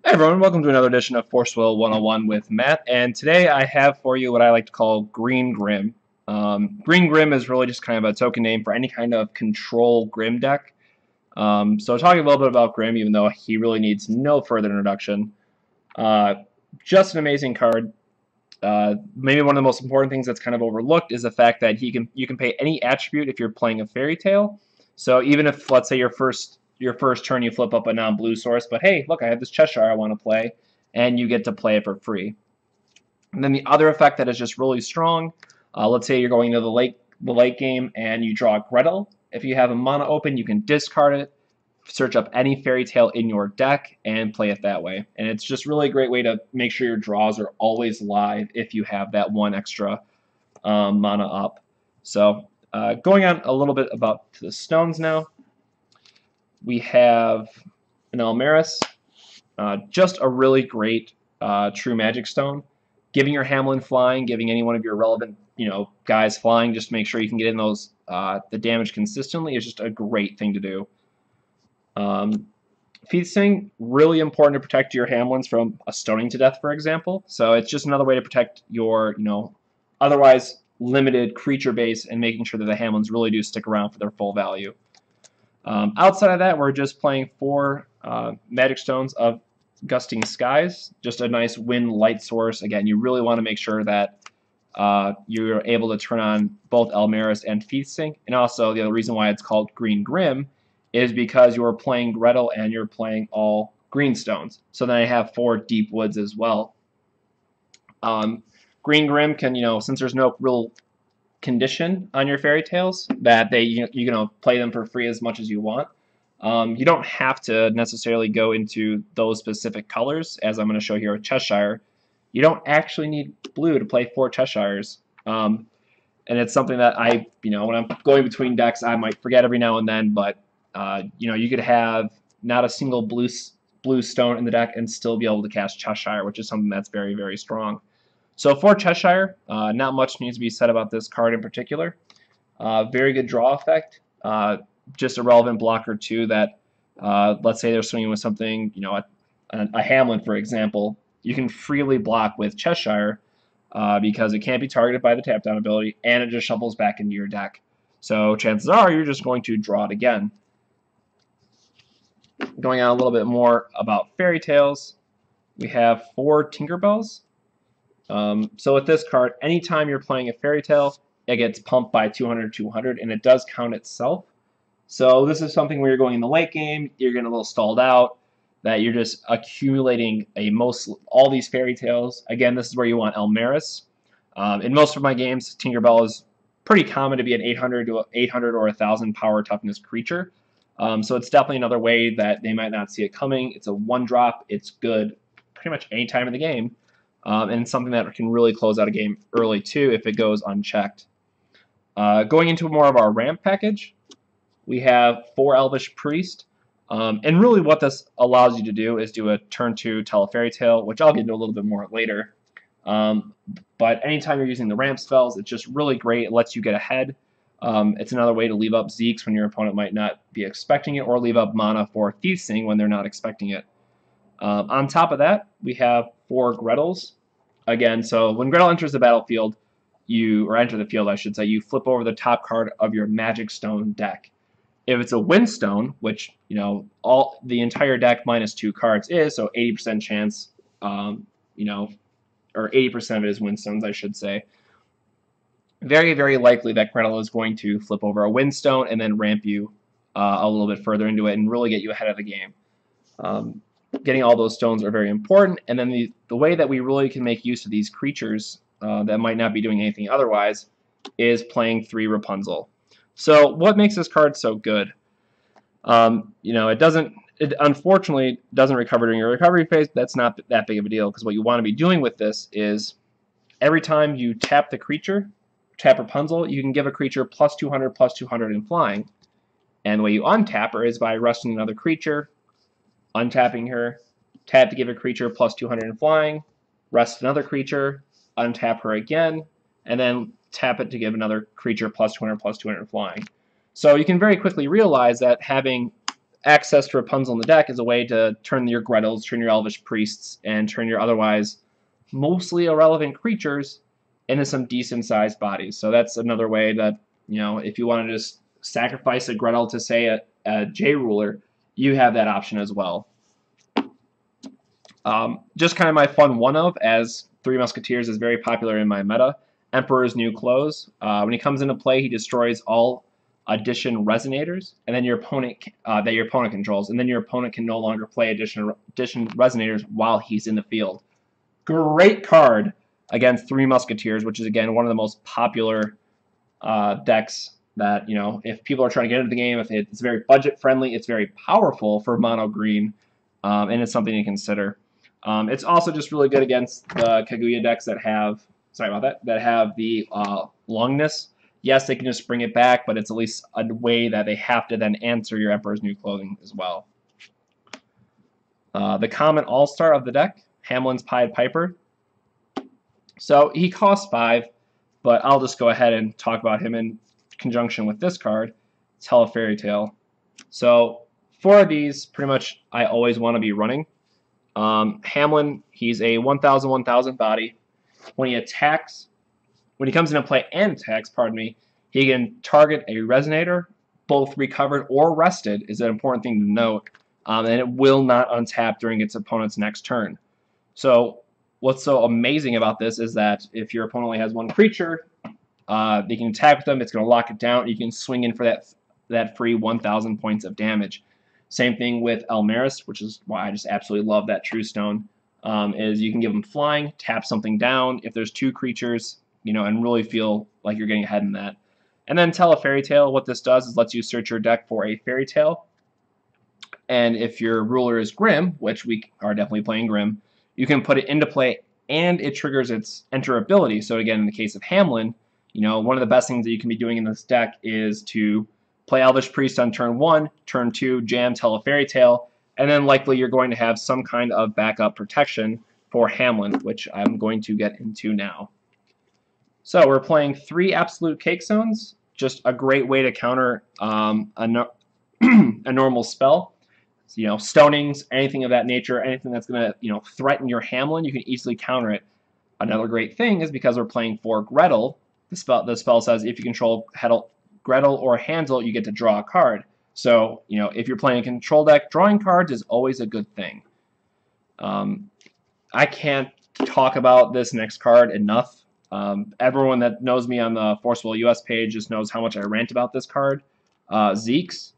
Hey everyone, welcome to another edition of FOW101 with Matt, and today I have for you what I like to call Green Grimm. Green Grimm is really just kind of a token name for any kind of control Grimm deck. So talking a little bit about Grimm, even though he really needs no further introduction. Uh, just an amazing card. Maybe one of the most important things that's kind of overlooked is the fact that you can pay any attribute if you're playing a fairy tale. So even if, let's say, your first turn you flip up a non-blue source, but hey, look, I have this Cheshire I want to play, and you get to play it for free. And then the other effect that is just really strong, let's say you're going into the late game and you draw Gretel. If you have a mana open, you can discard it, search up any fairy tale in your deck, and play it that way. And it's just really a great way to make sure your draws are always live if you have that one extra mana up. So going on a little bit about the stones now. We have an Almerius, just a really great true magic stone. Giving your Hamlin flying, giving any one of your relevant guys flying, just make sure you can get in those the damage consistently is just a great thing to do. Feethsing, really important to protect your Hamlins from a stoning to death, for example. So it's just another way to protect your otherwise limited creature base and making sure that the Hamlins really do stick around for their full value. Outside of that, we're just playing 4 Magic Stones of Gusting Skies, just a nice wind light source. Again, you really want to make sure that you're able to turn on both Almerius and Feethsing. And also, the other reason why it's called Green Grimm is because you're playing Gretel and you're playing all green stones. So then I have 4 deep woods as well. Green Grimm can, since there's no real condition on your fairy tales that you play them for free as much as you want. You don't have to necessarily go into those specific colors, as I'm going to show here with Cheshire. You don't actually need blue to play 4 Cheshires. And it's something that when I'm going between decks, I might forget every now and then, but you could have not a single blue stone in the deck and still be able to cast Cheshire, which is something that's very, very strong. So for Cheshire, not much needs to be said about this card in particular. Very good draw effect. Just a relevant blocker too that, let's say they're swinging with something, a Hamlin, for example. You can freely block with Cheshire because it can't be targeted by the tap down ability, and it just shuffles back into your deck. So chances are you're just going to draw it again. Going on a little bit more about fairy tales, we have 4 Tinkerbells. So with this card, anytime you're playing a fairy tale, it gets pumped by 200, and it does count itself. So this is something where you're going in the late game, you're getting a little stalled out, that you're just accumulating all these fairy tales. Again, this is where you want Almerius. In most of my games, Tinkerbell is pretty common to be an 800 or 1,000 power toughness creature. So it's definitely another way that they might not see it coming. It's a 1-drop. It's good pretty much any time in the game. And it's something that can really close out a game early too if it goes unchecked. Going into more of our ramp package, we have 4 Elvish Priest. And really what this allows you to do is do a turn 2 tell a fairy tale, which I'll get into a little bit more later. But anytime you're using the ramp spells, it's just really great. It lets you get ahead. It's another way to leave up Xeex when your opponent might not be expecting it, or leave up mana for Feethsing when they're not expecting it. On top of that, we have 4 Gretels. Again, so when Gretel enters the battlefield, enter the field, I should say, you flip over the top card of your Magic Stone deck. If it's a Windstone, which the entire deck minus 2 cards is, so 80% chance, or 80% of it is Windstones, I should say. Very, very likely that Gretel is going to flip over a Windstone and then ramp you a little bit further into it and really get you ahead of the game. Getting all those stones are very important, and then the way that we really can make use of these creatures that might not be doing anything otherwise is playing 3 Rapunzel. So what makes this card so good? It unfortunately doesn't recover during your recovery phase, but that's not that big of a deal, because what you want to be doing with this is every time you tap the creature, tap Rapunzel, you can give a creature plus 200 in flying. And the way you untap her is by resting another creature, untapping her, tap to give a creature plus 200 in flying, rest another creature, untap her again, and then tap it to give another creature plus 200 in flying. So you can very quickly realize that having access to Rapunzel in the deck is a way to turn your Gretels, turn your Elvish Priests, and turn your otherwise mostly irrelevant creatures into some decent-sized bodies. So that's another way that, if you want to just sacrifice a Gretel to, say, a J-Ruler, you have that option as well. Just kind of my fun one-of, as Three Musketeers is very popular in my meta. Emperor's New Clothes. When he comes into play, he destroys all addition resonators, and then your opponent that your opponent controls, and then your opponent can no longer play addition resonators while he's in the field. Great card against Three Musketeers, which is again one of the most popular decks that, if people are trying to get into the game, if it's very budget friendly, it's very powerful for mono green, and it's something to consider. It's also just really good against the Kaguya decks that have, that have the Longinus. Yes, they can just bring it back, but it's at least a way that they have to then answer your Emperor's New Clothing as well. The common all-star of the deck, Hamlin's Pied Piper. So he costs 5, but I'll just go ahead and talk about him in conjunction with this card, Tell a Fairy Tale. So 4 of these, pretty much, I always want to be running. Hamlin, he's a 1,000 body. When he comes into play and attacks, he can target a Resonator, both recovered or rested, is an important thing to note, and it will not untap during its opponent's next turn. So what's so amazing about this is that if your opponent only has 1 creature, they can attack with them, it's going to lock it down, you can swing in for that free 1,000 points of damage. Same thing with Almerius, which is why I just absolutely love that True Stone, is you can give them flying, tap something down if there's 2 creatures, and really feel like you're getting ahead in that. And then Tell a Fairy Tale, what this does is lets you search your deck for a fairy tale. And if your ruler is Grimm, which we are definitely playing Grimm, you can put it into play and it triggers its enter ability. So again, in the case of Hamlin, one of the best things that you can be doing in this deck is to play Elvish Priest on turn 1, turn 2, jam Tell a Fairy Tale, and then likely you're going to have some kind of backup protection for Hamlin, which I'm going to get into now. So we're playing 3 Absolute Cake Zones, just a great way to counter a normal spell. So, stonings, anything of that nature, anything that's going to threaten your Hamlin, you can easily counter it. Another great thing is because we're playing for Gretel, the spell says if you control Hetal Gretel or Hansel, you get to draw a card. So, if you're playing a control deck, drawing cards is always a good thing. I can't talk about this next card enough. Everyone that knows me on the Forceful US page just knows how much I rant about this card. Xeex.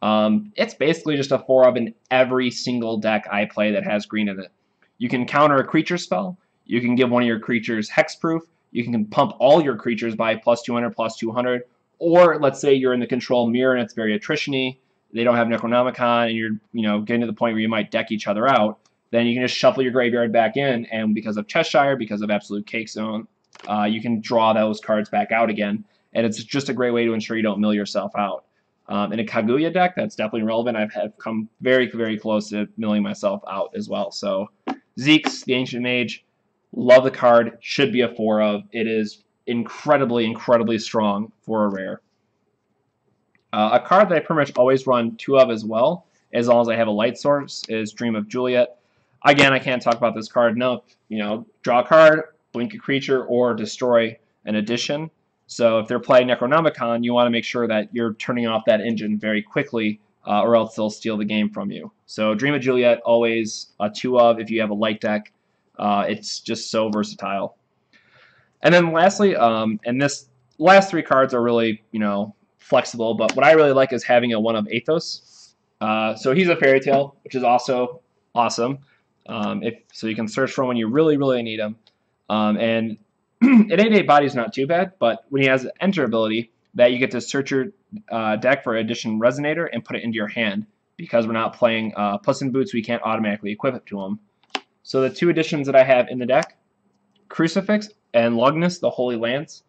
It's basically just a 4-of in every single deck I play that has green in it. You can counter a creature spell. You can give one of your creatures hexproof. You can pump all your creatures by +200, +200. Or let's say you're in the control mirror and it's very attrition-y. They don't have Necronomicon and you're getting to the point where you might deck each other out. Then you can just shuffle your graveyard back in, and because of Cheshire, because of Absolute Cake Zone, you can draw those cards back out again. And it's just a great way to ensure you don't mill yourself out. In a Kaguya deck, that's definitely relevant. I've come very, very close to milling myself out as well. So Zekes, the Ancient Mage, love the card. Should be a 4-of. It is incredibly, incredibly strong for a rare. A card that I pretty much always run 2 of as well, as long as I have a light source, is Dream of Juliet. Again, I can't talk about this card enough. Draw a card, blink a creature, or destroy an addition. So if they're playing Necronomicon, you want to make sure that you're turning off that engine very quickly, or else they'll steal the game from you. So Dream of Juliet, always a 2-of if you have a light deck. It's just so versatile. And then lastly, and this last 3 cards are really, flexible, but what I really like is having a 1-of Athos. So he's a fairy tale, which is also awesome. So you can search for him when you really, really need him. And at 8 body is not too bad, but when he has an enter ability, that you get to search your deck for addition resonator and put it into your hand. Because we're not playing Puss in Boots, we can't automatically equip it to him. So the 2 additions that I have in the deck, Crucifix and Longinus, the Holy Lance.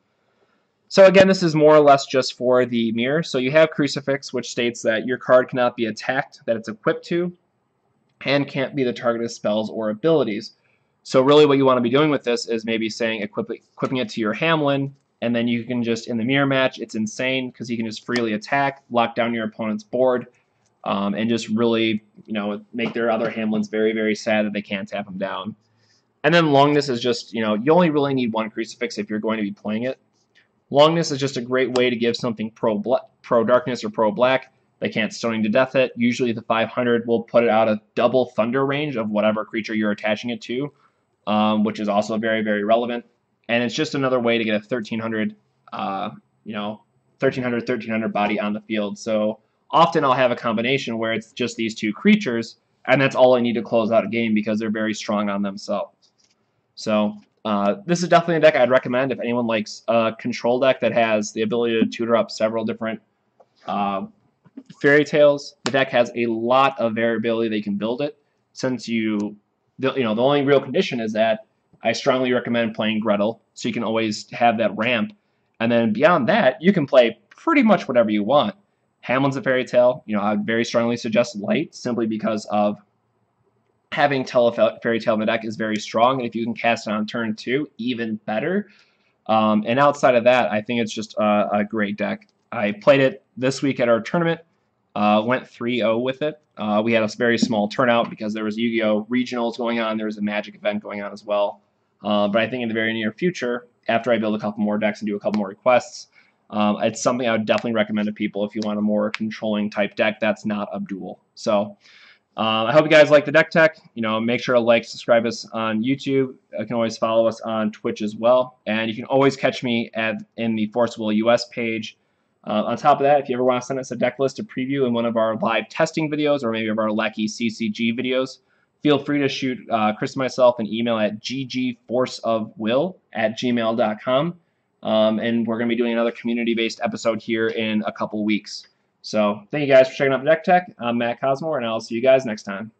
So again, this is more or less just for the mirror. So you have Crucifix, which states that your card cannot be attacked, that it's equipped to, and can't be the target of spells or abilities. So really what you want to be doing with this is maybe saying equipping it to your Hamlin, and then you can just, in the mirror match, it's insane because you can just freely attack, lock down your opponent's board. and just really, make their other Hamlins very, very sad that they can't tap them down. And then Longinus is just, you only really need one Crucifix if you're going to be playing it. Longinus is just a great way to give something pro darkness or pro black. They can't stoning to death it. Usually the 500 will put it out a double thunder range of whatever creature you're attaching it to, which is also very, very relevant. And it's just another way to get a 1300, 1300 body on the field. So often I'll have a combination where it's just these two creatures, and that's all I need to close out a game because they're very strong on themselves. So this is definitely a deck I'd recommend if anyone likes a control deck that has the ability to tutor up several different fairy tales. The deck has a lot of variability they can build it. Since the only real condition is that I strongly recommend playing Gretel, so you can always have that ramp. And then beyond that, you can play pretty much whatever you want. Hamlin's a fairy tale. I would very strongly suggest Light, simply because of having Fairy Tale in the deck is very strong, and if you can cast it on turn 2, even better. And outside of that, I think it's just a great deck. I played it this week at our tournament, went 3-0 with it. We had a very small turnout because there was Yu-Gi-Oh! Regionals going on, there was a Magic event going on as well. But I think in the very near future, after I build a couple more decks and do a couple more requests, it's something I would definitely recommend to people if you want a more controlling type deck that's not Abdul. So I hope you guys like the deck tech. Make sure to like, subscribe us on YouTube. You can always follow us on Twitch as well. And you can always catch me in the Forcible US page. On top of that, if you ever want to send us a deck list to preview in one of our live testing videos or maybe of our Lackey CCG videos, feel free to shoot Chris and myself an email at ggforceofwill@gmail.com. And we're going to be doing another community-based episode here in a couple weeks. So thank you guys for checking out the Deck Tech. I'm Matt Cosmore, and I'll see you guys next time.